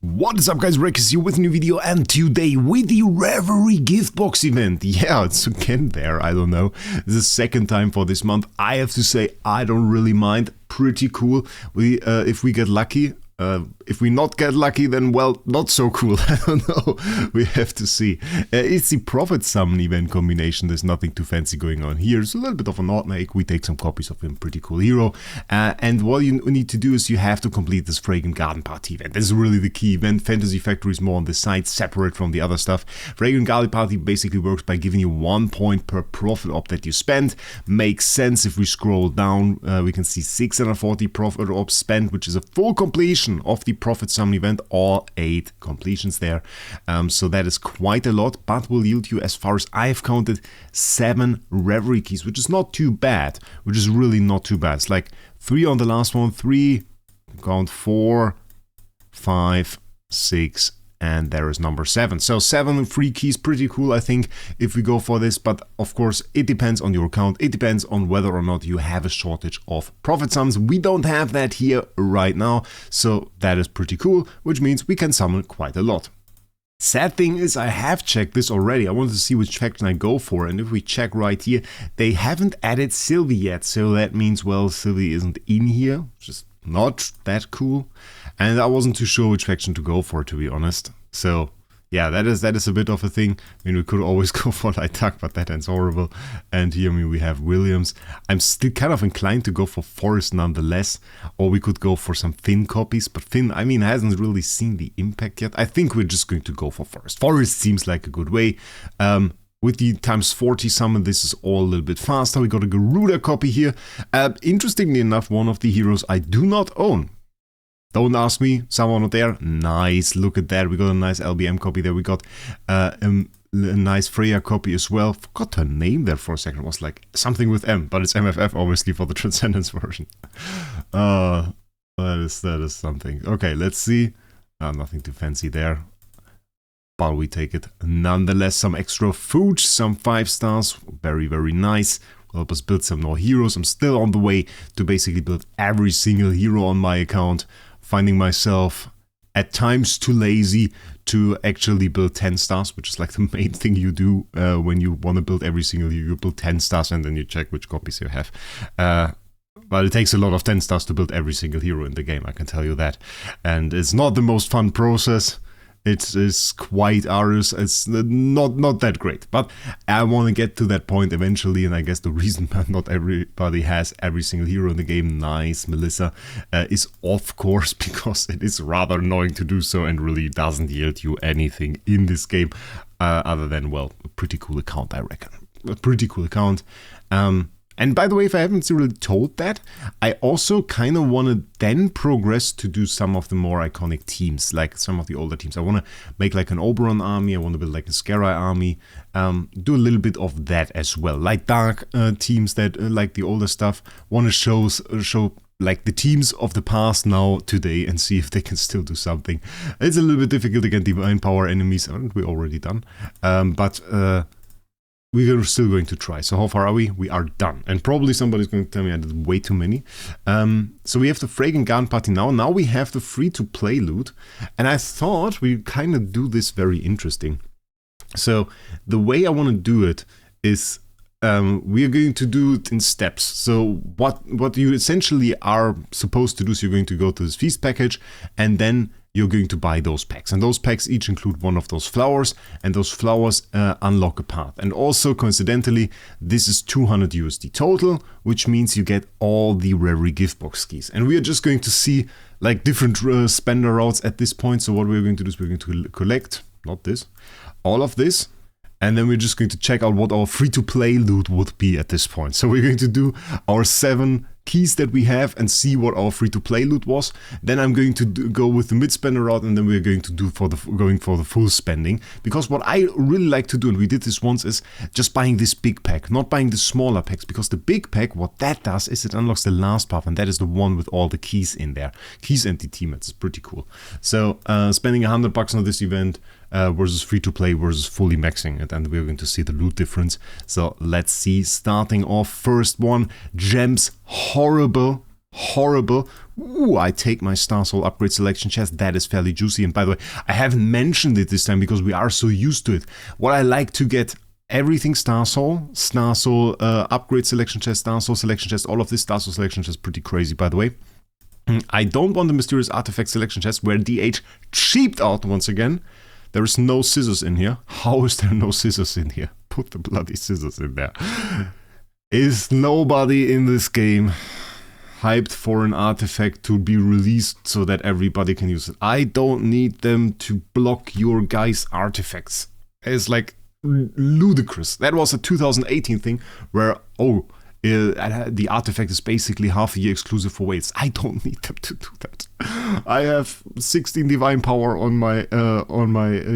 What is up guys, Wraec is here with a new video, and today with the Reverie gift box event. Yeah, it's again there, I don't know. This is the second time for this month. I have to say, I don't really mind. Pretty cool. If we get lucky. If we not get lucky, then, well, not so cool. I don't know. We have to see. It's the Prophet Summon event combination. There's nothing too fancy going on here. It's a little bit of an odd make. We take some copies of him. Pretty cool hero. And what you need to do is you have to complete this Fragrant Garden Party event. This is really the key event. Fantasy Factory is more on the side, separate from the other stuff. Fragrant Garden Party basically works by giving you 1 point per profit op that you spend. Makes sense. If we scroll down, we can see 640 profit ops spent, which is a full completion of the Prophet Summon event, all 8 completions there. So that is quite a lot, but will yield you, as far as I've counted, 7 Reverie keys, which is not too bad, which is really not too bad. It's like 3 on the last one, 3, count 4, 5, 6, and there is number 7. So 7 free keys, pretty cool, I think, if we go for this. But of course, it depends on your account. It depends on whether or not you have a shortage of Prophet Summons. We don't have that here right now, so that is pretty cool, which means we can summon quite a lot. Sad thing is, I have checked this already. I wanted to see which faction I go for, and if we check right here, they haven't added Sylvie yet, so that means, well, Sylvie isn't in here, just not that cool. And I wasn't too sure which faction to go for, to be honest. So yeah, that is a bit of a thing. I mean, we could always go for Light Duck, but that ends horrible. And here, I mean, we have Williams. I'm still kind of inclined to go for Forrest nonetheless, or we could go for some Finn copies. But Finn, I mean, hasn't really seen the impact yet. I think we're just going to go for Forrest. Forrest seems like a good way. With the times 40 summon, this is all a little bit faster. We got a Garuda copy here. Interestingly enough, one of the heroes I do not own. Don't ask me, someone out there. Nice, look at that. We got a nice LBM copy there. We got a nice Freya copy as well. Forgot her name there for a second. It was like something with M, but it's MFF obviously for the Transcendence version. That is something. Okay, let's see. Nothing too fancy there, but we take it nonetheless. Some extra food, some 5 stars. Very, very nice. Will help us build some more heroes. I'm still on the way to basically build every single hero on my account. Finding myself at times too lazy to actually build 10 stars, which is like the main thing you do when you want to build every single hero. You build 10 stars and then you check which copies you have. But it takes a lot of 10 stars to build every single hero in the game, I can tell you that. And it's not the most fun process. It is quite arduous. It's not that great, but I want to get to that point eventually, and I guess the reason not everybody has every single hero in the game, nice Melissa, is of course because it is rather annoying to do so and really doesn't yield you anything in this game, other than, well, a pretty cool account, I reckon. A pretty cool account. And by the way, if I haven't really told that, I also kind of want to then progress to do some of the more iconic teams, like some of the older teams. I want to make like an Oberon army, I want to build like a Scarai army, do a little bit of that as well. Like dark teams that like the older stuff, want to show like the teams of the past now, today, and see if they can still do something. It's a little bit difficult against Divine Power enemies, aren't we already done? We are still going to try. So how far are we? We are done. And probably somebody's going to tell me I did way too many. So we have the Fragrant Garden Party now. Now we have the free-to-play loot. And I thought we kind of do this very interesting. So the way I want to do it is we are going to do it in steps. So what you essentially are supposed to do is you're going to go to this feast package, and then you're going to buy those packs. And those packs each include one of those flowers, and those flowers unlock a path. And also, coincidentally, this is 200 USD total, which means you get all the Reverie gift box keys. And we are just going to see like different spender routes at this point. So what we're going to do is we're going to collect, not this, all of this. And then we're just going to check out what our free-to-play loot would be at this point. So we're going to do our 7 keys that we have and see what our free-to-play loot was. Then I'm going to go with the mid-spender route, and then we're going to do going for the full spending. Because what I really like to do, and we did this once, is just buying this big pack, not buying the smaller packs. Because the big pack, what that does is it unlocks the last path, and that is the one with all the keys in there. Keys and the teammates, it's pretty cool. So spending $100 on this event versus free-to-play versus fully maxing it, and we're going to see the loot difference. So let's see, starting off, first one, gems, horrible. horrible. Ooh, I take my Star Soul upgrade selection chest. That is fairly juicy. And by the way, I haven't mentioned it this time because we are so used to it. What I like to get, everything Star Soul upgrade selection chest, Star Soul selection chest, all of this Star Soul selection chest, pretty crazy by the way. I don't want the mysterious artifact selection chest where DH cheaped out once again. There is no scissors in here. How is there no scissors in here? Put the bloody scissors in there. Is nobody in this game hyped for an artifact to be released so that everybody can use it? I don't need them to block your guys' artifacts. It's like ludicrous. That was a 2018 thing where, the artifact is basically half a year exclusive for Wales. I don't need them to do that. I have 16 divine power on my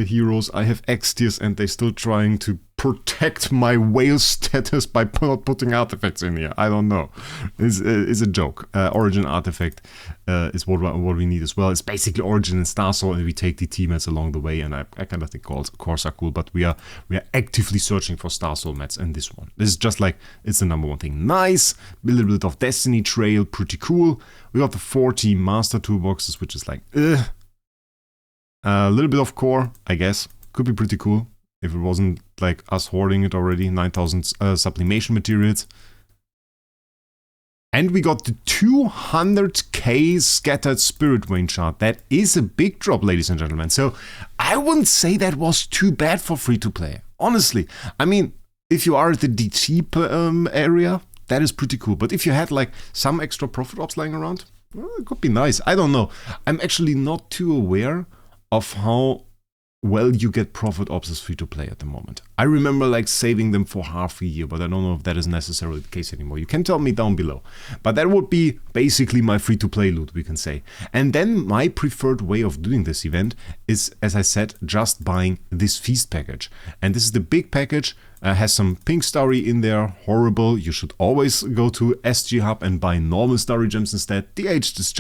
heroes. I have X tiers and they're still trying to protect my whale status by not putting artifacts in here. I don't know. It's a joke. Origin artifact is what we need as well. It's basically Origin and Star Soul, and we take the teammates along the way. And I kind of think cores are cool, but we are actively searching for Star Soul mats in this one. This is just like, it's the number one thing. Nice, a little bit of Destiny Trail, pretty cool. We got the 40 Master Toolboxes, which is like, a little bit of core, I guess. Could be pretty cool if it wasn't like us hoarding it already. 9,000 sublimation materials. And we got the 200k scattered spirit vein shard. That is a big drop, ladies and gentlemen. So I wouldn't say that was too bad for free to play. Honestly, I mean, if you are at the DT area, that is pretty cool. But if you had like some extra profit ops lying around, well, it could be nice. I don't know. I'm actually not too aware of how well you get profit ops as free to play at the moment. I remember like saving them for half a year, but I don't know if that is necessarily the case anymore. You can tell me down below. But that would be basically my free to play loot, we can say. And then my preferred way of doing this event is, as I said, just buying this feast package. And this is the big package. Has some pink starry in there, horrible. You should always go to SG Hub and buy normal starry gems instead. DH is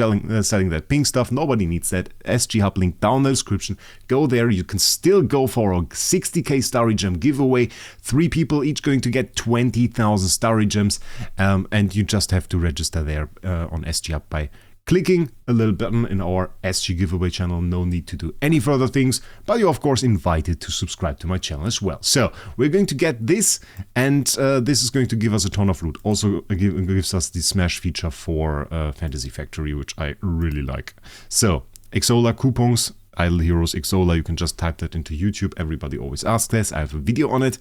selling that pink stuff, nobody needs that. SG Hub link down in the description. Go there, you can still go for a 60k starry gem giveaway. 3 people each going to get 20,000 starry gems, and you just have to register there on SG Hub by clicking a little button in our SG giveaway channel. No need to do any further things, but you're of course invited to subscribe to my channel as well. So we're going to get this, and this is going to give us a ton of loot. Also gives us the smash feature for Fantasy Factory, which I really like. So Exola coupons, Idle Heroes Exola, you can just type that into YouTube. Everybody always asks this. I have a video on it,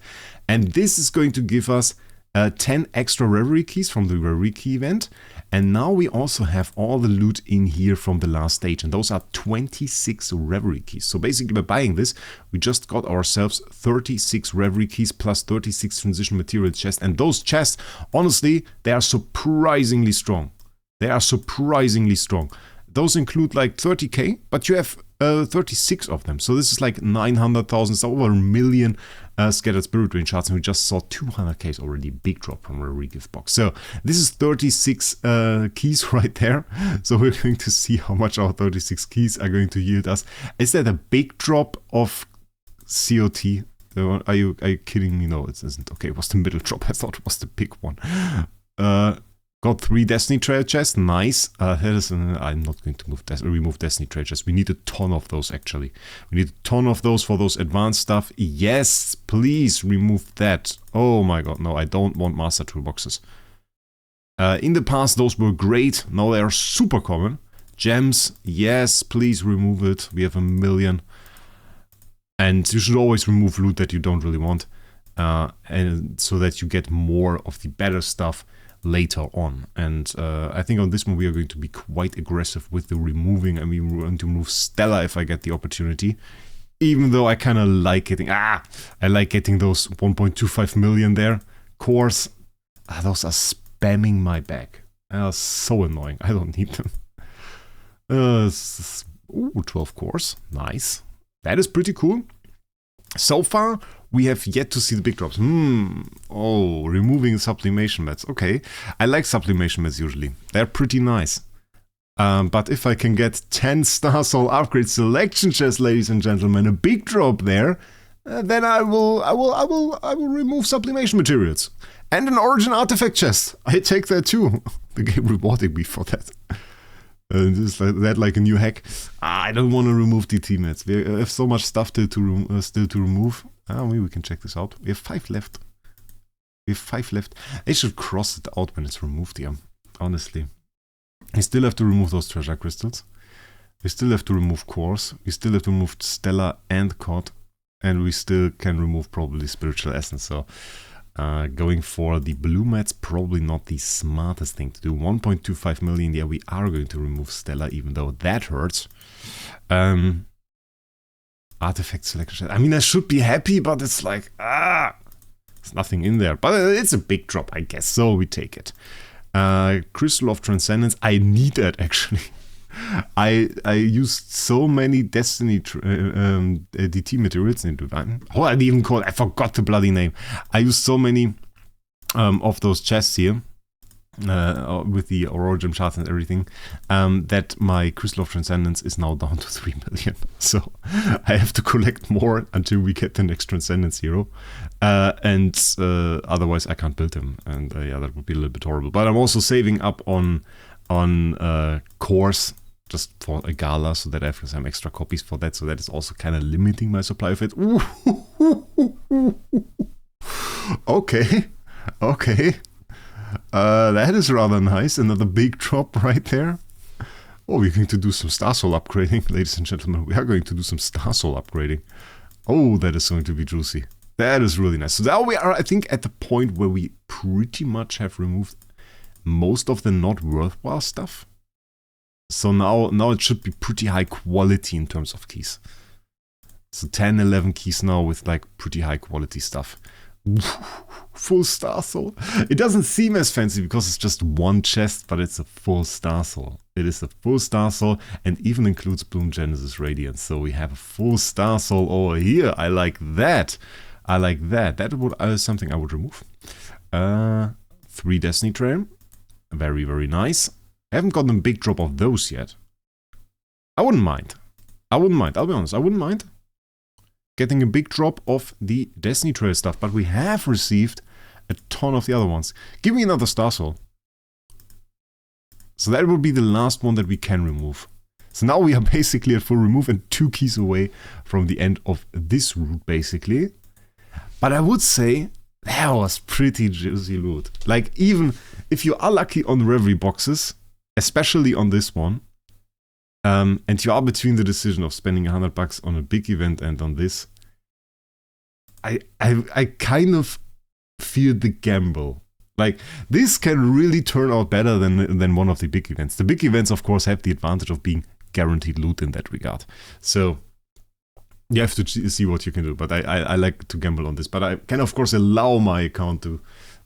and this is going to give us 10 extra Reverie keys from the Reverie key event. And now we also have all the loot in here from the last stage, and those are 26 Reverie keys. So basically by buying this, we just got ourselves 36 Reverie keys plus 36 transition material chests. And those chests, honestly, they are surprisingly strong. They are surprisingly strong. Those include like 30k, but you have 36 of them. So this is like 900,000, so over a million scattered spirit vein shards, and we just saw 200k already. Big drop from a re-gift box. So this is 36 keys right there. So we're going to see how much our 36 keys are going to yield us. Is that a big drop of COT? Are you kidding me? No, it isn't. Okay, it was the middle drop. I thought it was the big one. Got 3 Destiny Trail chests, nice. I'm not going to remove Destiny Trail chests. We need a ton of those actually. We need a ton of those for those advanced stuff. Yes, please remove that. Oh my god, no, I don't want Master Toolboxes. In the past, those were great. Now they are super common. Gems, yes, please remove it. We have a million. And you should always remove loot that you don't really want. And so that you get more of the better stuff later on. And I think on this one we are going to be quite aggressive with the removing, and we're going to remove Stella if I get the opportunity, even though I kind of like getting I like getting those 1.25 million there. Cores, those are spamming my bag. They are so annoying. I don't need them. Ooh, 12 cores, nice. That is pretty cool. So far, we have yet to see the big drops. Oh, removing sublimation mats. Okay, I like sublimation mats usually. They're pretty nice. But if I can get 10 Star Soul upgrade selection chests, ladies and gentlemen, a big drop there, then I will remove sublimation materials and an Origin artifact chest. I take that too. the game rewarding me for that. Just like that, like a new hack. I don't want to remove the teammates. We have so much stuff still to remove. Maybe we can check this out. We have 5 left. I should cross it out when it's removed here, honestly. We still have to remove those treasure crystals. We still have to remove cores. We still have to remove Stellar and COD. And we still can remove probably Spiritual Essence. So going for the blue mats, probably not the smartest thing to do. 1.25 million, yeah, we are going to remove Stellar, even though that hurts. Artifact selection. I mean, I should be happy, but it's like, there's nothing in there. But it's a big drop, I guess, so we take it. Crystal of Transcendence, I need that, actually. I used so many Destiny DT materials in Divine. Oh, I didn't even call it. I forgot the bloody name. I used so many of those chests here with the Aurora Gem shards and everything that my Crystal of Transcendence is now down to 3 million. So I have to collect more until we get the next Transcendence hero. And otherwise I can't build them. And yeah, that would be a little bit horrible. But I'm also saving up on cores just for a gala, so that I have some extra copies for that. So that is also kind of limiting my supply of it. Okay. That is rather nice. Another big drop right there. Oh, we're going to do some Star Soul upgrading, ladies and gentlemen. We are going to do some Star Soul upgrading. Oh, that is going to be juicy. That is really nice. So now we are, I think, at the point where we pretty much have removed most of the not worthwhile stuff. So now it should be pretty high quality in terms of keys. So 10, 11 keys now with like pretty high quality stuff. Full Star Soul. It doesn't seem as fancy because it's just one chest, but it's a full Star Soul. It is a full Star Soul and even includes Bloom Genesis Radiance. So we have a full Star Soul over here. I like that. That would something I would remove. 3 Destiny Trail. Very, very nice. I haven't gotten a big drop of those yet. I wouldn't mind. I'll be honest. I wouldn't mind getting a big drop of the Destiny Trail stuff. But we have received a ton of the other ones. Give me another Star Soul. So that will be the last one that we can remove. So now we are basically at full remove and 2 keys away from the end of this route, basically. But I would say that was pretty juicy loot. Like, even if you are lucky on Reverie boxes, especially on this one, and you are between the decision of spending $100 on a big event and on this, I kind of feel the gamble. Like, this can really turn out better than one of the big events. The big events, of course, have the advantage of being guaranteed loot in that regard. So you have to see what you can do. But I like to gamble on this. But I can, of course, allow my account to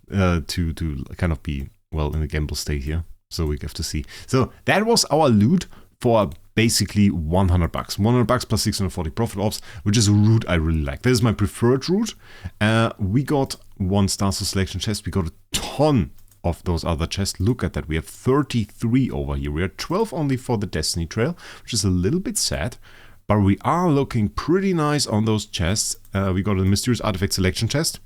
kind of be, well, in a gamble state here. So we have to see. So that was our loot for basically $100. $100 plus 640 profit ops, which is a route I really like. That is my preferred route. We got 1 Star Soul selection chest. We got a ton of those other chests. Look at that. We have 33 over here. We are 12 only for the Destiny Trail, which is a little bit sad. But we are looking pretty nice on those chests. We got a Mysterious Artifact selection chest.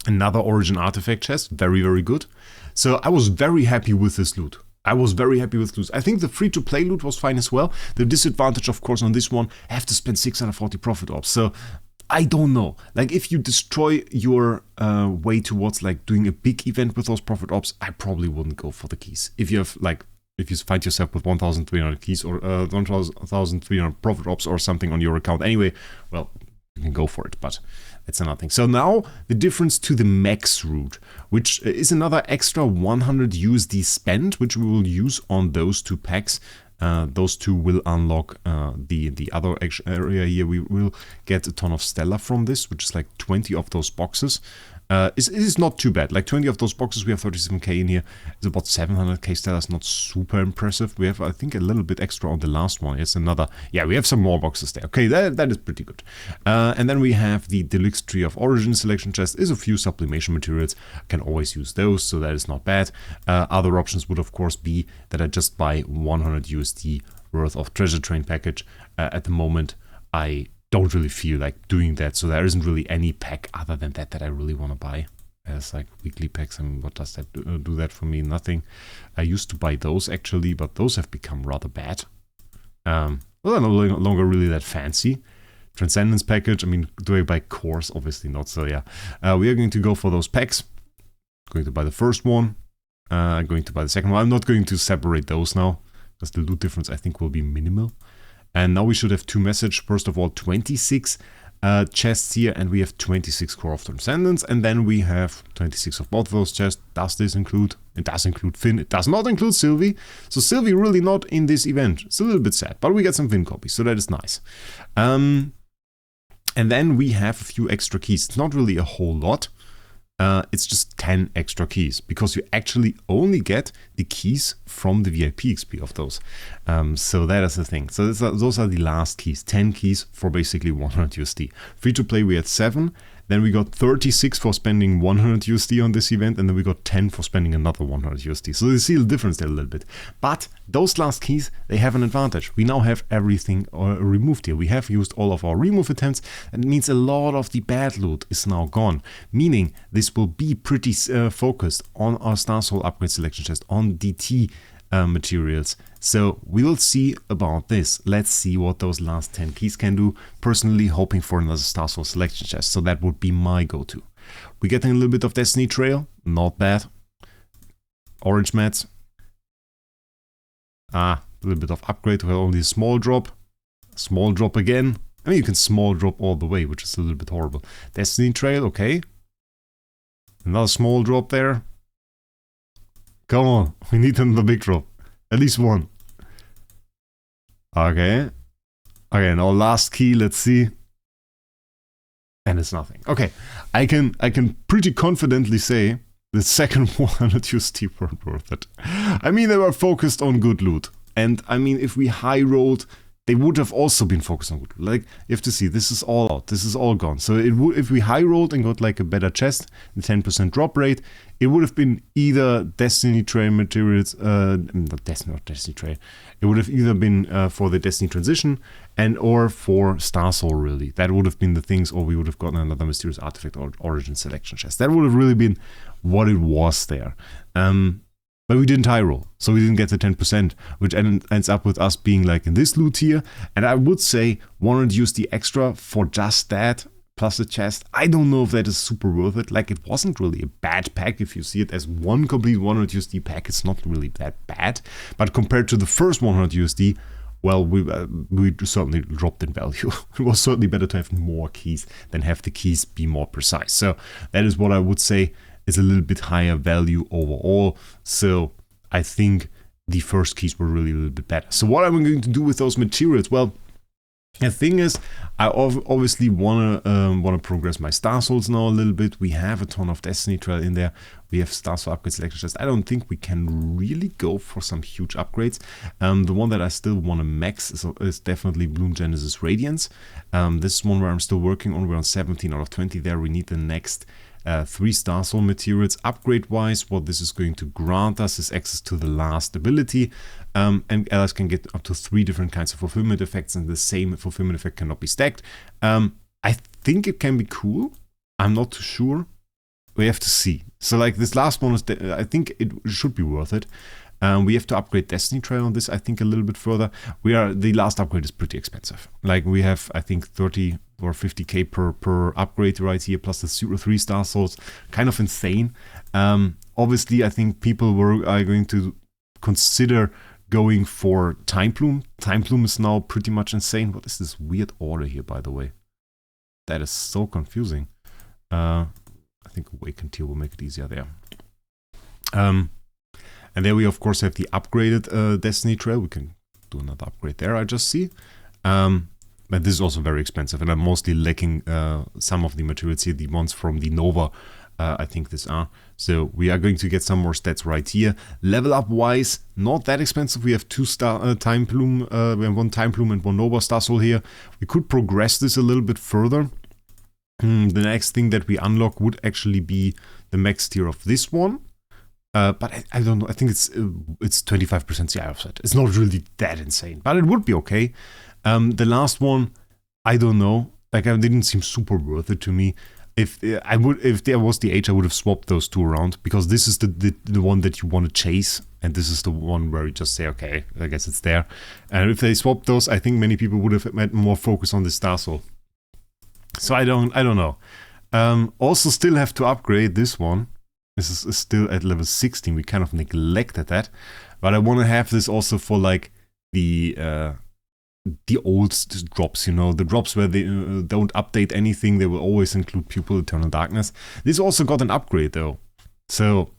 Another Origin Artifact chest. Very, very good. So I was very happy with this loot. I think the free-to-play loot was fine as well. The disadvantage, of course, on this one, I have to spend 640 profit ops. So I don't know. Like, if you destroy your way towards like doing a big event with those profit ops, I probably wouldn't go for the keys. If you have like, if you find yourself with 1,300 keys or 1,300 profit ops or something on your account anyway, well, you can go for it, but that's another thing. So now the difference to the max route, which is another extra 100 USD spent, which we will use on those 2 packs. Those 2 will unlock the other area here. We will get a ton of Stellar from this, which is like 20 of those boxes. It is not too bad. Like 20 of those boxes, we have 37k in here. It's about 700k Stellar. It's not super impressive. We have, I think, a little bit extra on the last one. It's another. Yeah, we have some more boxes there. Okay, that is pretty good. And then we have the Deluxe Tree of Origin selection chest. Is a few sublimation materials. Can always use those, so that is not bad. Other options would, of course, be that I just buy 100 USD worth of Treasure Train package. At the moment, I don't really feel like doing that, so there isn't really any pack other than that I really want to buy. as like weekly packs. I mean, what does that do that for me? Nothing. I used to buy those actually, but those have become rather bad. Well, they're no longer really that fancy. Transcendence package, I mean, do I buy cores? Obviously not, so yeah. We are going to go for those packs. Going to buy the first one. Going to buy the second one. I'm not going to separate those now, because the loot difference I think will be minimal. And now we should have two messages. First of all, 26 chests here, and we have 26 core of Transcendence, and then we have 26 of both of those chests. Does this include? It does include Finn. It does not include Sylvie. So Sylvie really not in this event. It's a little bit sad, but we get some Finn copies, so that is nice. And then we have a few extra keys. It's not really a whole lot. It's just 10 extra keys, because you actually only get the keys from the VIP XP of those. So that is the thing. So those are the last keys. 10 keys for basically 100 USD. Free to play we had 7. Then we got 36 for spending 100 USD on this event, and then we got 10 for spending another 100 USD. So you see the difference there a little bit. But those last keys, they have an advantage. We now have everything removed here. We have used all of our remove attempts, and it means a lot of the bad loot is now gone. Meaning this will be pretty focused on our Star Soul upgrade selection chest, on DT materials. So we will see about this. Let's see what those last 10 keys can do. Personally hoping for another Star Soul selection chest, so that would be my go-to. We're getting a little bit of Destiny Trail, not bad. Orange mats. A little bit of upgrade, we have only a small drop. Small drop again. I mean, you can small drop all the way, which is a little bit horrible. Destiny Trail, okay. Another small drop there. Come on, we need another big drop. At least one. Okay. Okay, now last key, let's see. And it's nothing. Okay, I can pretty confidently say the second 100 USD weren't worth it. I mean, they were focused on good loot. And I mean, if we high rolled, they would have also been focused on good loot. Like, you have to see, this is all out. This is all gone. So it would, if we high rolled and got like a better chest, the 10% drop rate, it would have been either Destiny Trail materials, not Destiny Trail. It would have either been for the Destiny Transition and or for Star Soul, really. That would have been the things, or we would have gotten another Mysterious Artifact or Origin Selection chest. That would have really been what it was there. But we didn't high roll, so we didn't get the 10%, which ends up with us being like in this loot here. And I would say 100 USD extra for just that, plus the chest. I don't know if that is super worth it. Like, it wasn't really a bad pack. If you see it as one complete 100 USD pack, it's not really that bad. But compared to the first 100 USD, well, we certainly dropped in value. It was certainly better to have more keys than have the keys be more precise. So that is what I would say is a little bit higher value overall. So I think the first keys were really a little bit better. So what am I going to do with those materials? Well, the thing is, I obviously wanna progress my Star Souls now a little bit. We have a ton of Destiny Trail in there. We have Star Soul upgrade selection chest. I don't think we can really go for some huge upgrades. The one that I still want to max is definitely Bloom Genesis Radiance. This is one where I'm still working on. We're on 17 out of 20 there. We need the next 3 Star Soul materials. Upgrade wise, what this is going to grant us is access to the last ability, and allies can get up to 3 different kinds of fulfillment effects, and the same fulfillment effect cannot be stacked. I think it can be cool. I'm not too sure. We have to see. So like this last one is, I think it should be worth it. We have to upgrade Destiny Trail on this, I think, a little bit further. The last upgrade is pretty expensive. Like, we have, I think, 30 or 50k per upgrade right here, plus the 3 Star Souls. Kind of insane. Obviously, I think people are going to consider going for Time Plume. Time Plume is now pretty much insane. What is this weird order here, by the way? That is so confusing. I think Awakened Tier will make it easier there. And there we, of course, have the upgraded Destiny Trail. We can do another upgrade there, I just see. But this is also very expensive, and I'm mostly lacking some of the materials here, the ones from the Nova, I think these are. So we are going to get some more stats right here. Level up wise, not that expensive. We have 2 Time Plume, we have 1 Time Plume and 1 Nova Star Soul here. We could progress this a little bit further. The next thing that we unlock would actually be the max tier of this one. But I don't know, I think it's 25% CI offset. It's not really that insane, but it would be okay. The last one, I don't know. Like, it didn't seem super worth it to me. if there was the H, I would have swapped those two around, because this is the one that you want to chase, and this is the one where you just say, okay, I guess it's there. And if they swapped those, I think many people would have had more focus on the Star Soul. So I don't know. Also still have to upgrade this one. This is still at level 16. We kind of neglected that, but I want to have this also for like the old drops, you know, the drops where they don't update anything. They will always include Pupil, Eternal Darkness. This also got an upgrade though, so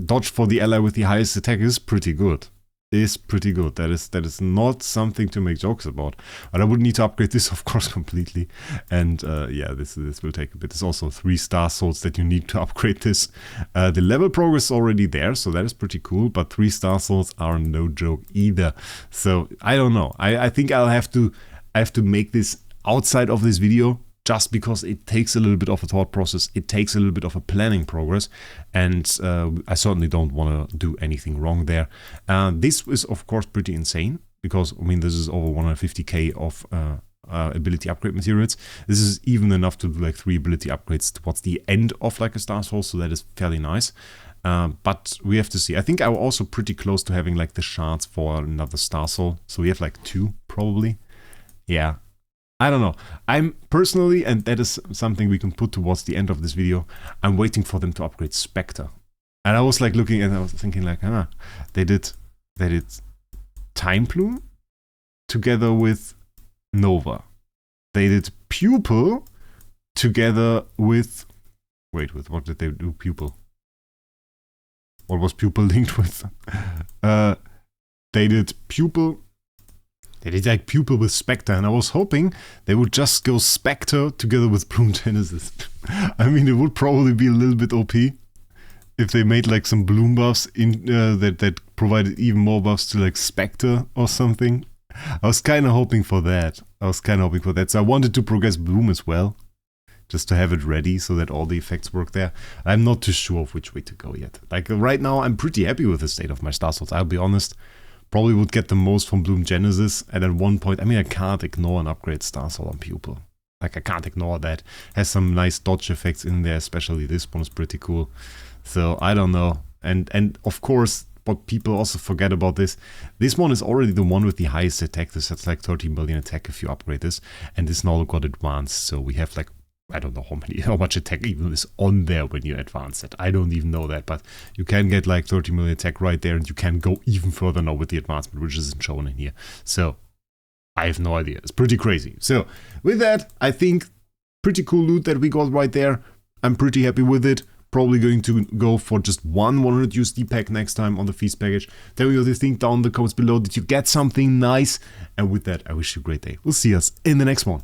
dodge for the ally with the highest attack is pretty good. That is not something to make jokes about. But I would need to upgrade this, of course, completely. And yeah, this will take a bit. There's also 3 Star Souls that you need to upgrade this. The level progress is already there, so that is pretty cool. But 3 Star Souls are no joke either. So I don't know. I think I have to make this outside of this video, just because it takes a little bit of a thought process, it takes a little bit of a planning progress, and I certainly don't want to do anything wrong there. This is of course pretty insane, because I mean this is over 150k of ability upgrade materials. This is even enough to do like 3 ability upgrades towards the end of like a Star Soul, so that is fairly nice. But we have to see. I think I'm also pretty close to having like the shards for another Star Soul, so we have like 2 probably. Yeah. I don't know. I'm personally, and that is something we can put towards the end of this video, I'm waiting for them to upgrade Spectre. And I was like looking and I was thinking like, they did Time Plume together with Nova. They did Pupil together with, wait, with what did they do Pupil? What was Pupil linked with? They did Pupil. They did like Pupil with Spectre, and I was hoping they would just go Spectre together with Bloom Genesis. I mean, it would probably be a little bit OP if they made like some Bloom buffs in that provided even more buffs to like Spectre or something. I was kind of hoping for that. So I wanted to progress Bloom as well, just to have it ready so that all the effects work there. I'm not too sure of which way to go yet. Like right now, I'm pretty happy with the state of my Star Souls, I'll be honest. Probably would get the most from Bloom Genesis, and at one point, I mean, I can't ignore an upgrade Star Soul on Pupil. Like, I can't ignore that. Has some nice dodge effects in there, especially this one is pretty cool. So, I don't know. And of course, what people also forget about this one is already the one with the highest attack. This has like 30 million attack if you upgrade this, and this now got advanced. So we have like, I don't know how much attack even is on there when you advance it. I don't even know that, but you can get like 30 million attack right there, and you can go even further now with the advancement, which isn't shown in here. So I have no idea. It's pretty crazy. So with that, I think pretty cool loot that we got right there. I'm pretty happy with it. Probably going to go for just one 100 USD pack next time on the Feast package. Tell me what you think down in the comments below. Did you get something nice? And with that, I wish you a great day. We'll see us in the next one.